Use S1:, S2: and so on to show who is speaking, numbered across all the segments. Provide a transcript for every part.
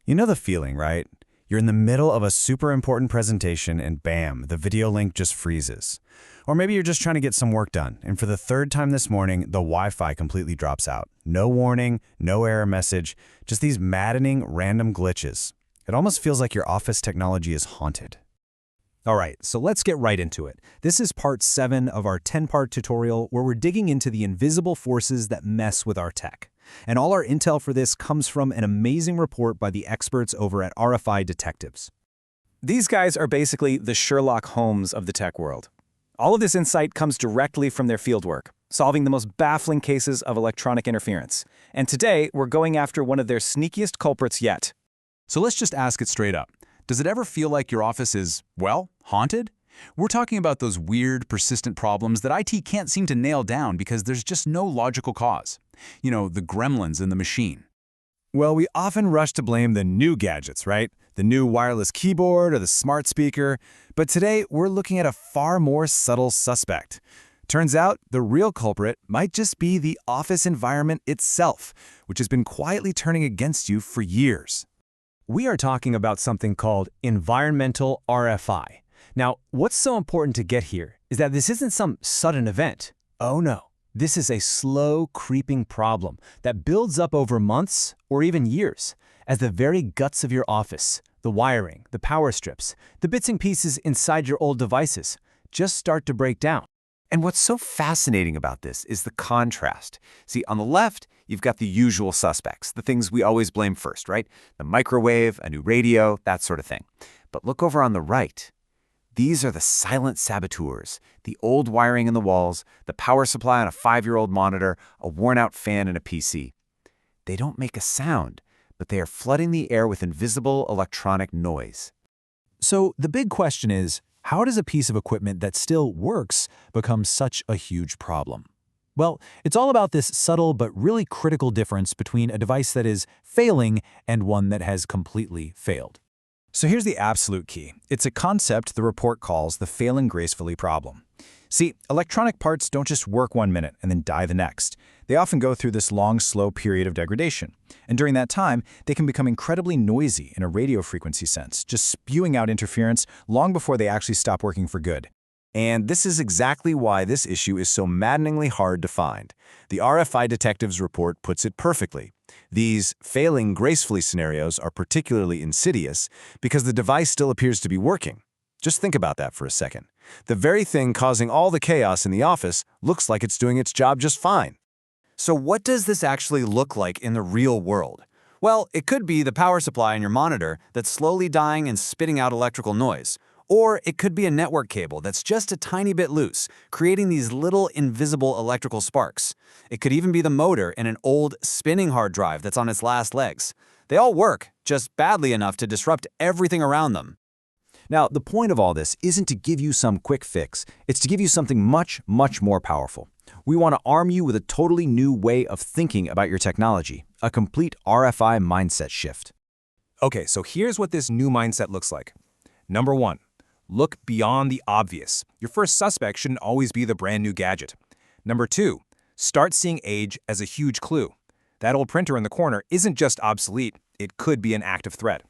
S1: You know the feeling, right? You're in the middle of a super important presentation and bam, the video link just freezes. Or maybe you're just trying to get some work done, and for the third time this morning, the Wi-Fi completely drops out. No warning, no error message, just these maddening random glitches. It almost feels like your office technology is haunted.
S2: All right, so let's get right into it. This is part 7 of our 10-part tutorial where we're digging into the invisible forces that mess with our tech. And all our intel for this comes from an amazing report by the experts over at RFI Detectives.
S3: These guys are basically the Sherlock Holmes of the tech world. All of this insight comes directly from their fieldwork, solving the most baffling cases of electronic interference. And today, we're going after one of their sneakiest culprits yet.
S4: So let's just ask it straight up. Does it ever feel like your office is, well, haunted? We're talking about those weird, persistent problems that IT can't seem to nail down because there's just no logical cause. You know, the gremlins in the machine.
S1: Well, we often rush to blame the new gadgets, right? The new wireless keyboard or the smart speaker. But today, we're looking at a far more subtle suspect. Turns out, the real culprit might just be the office environment itself, which has been quietly turning against you for years.
S2: We are talking about something called environmental RFI. Now, what's so important to get here is that this isn't some sudden event. Oh no. This is a slow, creeping problem that builds up over months or even years as the very guts of your office, the wiring, the power strips, the bits and pieces inside your old devices just start to break down.
S5: And what's so fascinating about this is the contrast. See, on the left, you've got the usual suspects, the things we always blame first, right? The microwave, a new radio, that sort of thing. But look over on the right. These are the silent saboteurs, the old wiring in the walls, the power supply on a 5-year-old monitor, a worn-out fan in a PC. They don't make a sound, but they are flooding the air with invisible electronic noise.
S2: So the big question is, how does a piece of equipment that still works become such a huge problem? Well, it's all about this subtle but really critical difference between a device that is failing and one that has completely failed.
S1: So here's the absolute key. It's a concept the report calls the failing gracefully problem. See, electronic parts don't just work 1 minute and then die the next. They often go through this long, slow period of degradation. And during that time, they can become incredibly noisy in a radio frequency sense, just spewing out interference long before they actually stop working for good. And this is exactly why this issue is so maddeningly hard to find. The RFI Detectives report puts it perfectly. These failing gracefully scenarios are particularly insidious because the device still appears to be working. Just think about that for a second. The very thing causing all the chaos in the office looks like it's doing its job just fine.
S5: So what does this actually look like in the real world? Well, it could be the power supply in your monitor that's slowly dying and spitting out electrical noise. Or it could be a network cable that's just a tiny bit loose, creating these little invisible electrical sparks. It could even be the motor in an old spinning hard drive that's on its last legs. They all work, just badly enough to disrupt everything around them.
S1: Now, the point of all this isn't to give you some quick fix. It's to give you something much, much more powerful. We want to arm you with a totally new way of thinking about your technology, a complete RFI mindset shift.
S2: Okay, so here's what this new mindset looks like. Number 1. Look beyond the obvious. Your first suspect shouldn't always be the brand new gadget. Number 2, start seeing age as a huge clue. That old printer in the corner isn't just obsolete, it could be an active threat.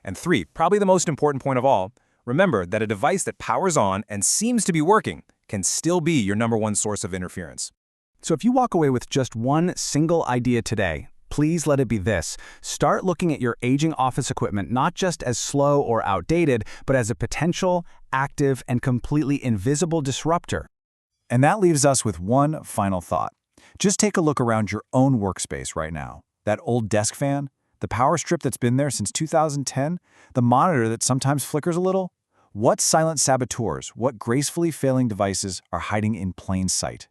S2: And 3, probably the most important point of all, remember that a device that powers on and seems to be working can still be your number 1 source of interference.
S3: So if you walk away with just one single idea today, please let it be this. Start looking at your aging office equipment not just as slow or outdated, but as a potential, active, and completely invisible disruptor.
S1: And that leaves us with one final thought. Just take a look around your own workspace right now. That old desk fan, the power strip that's been there since 2010, the monitor that sometimes flickers a little. What silent saboteurs, what gracefully failing devices are hiding in plain sight?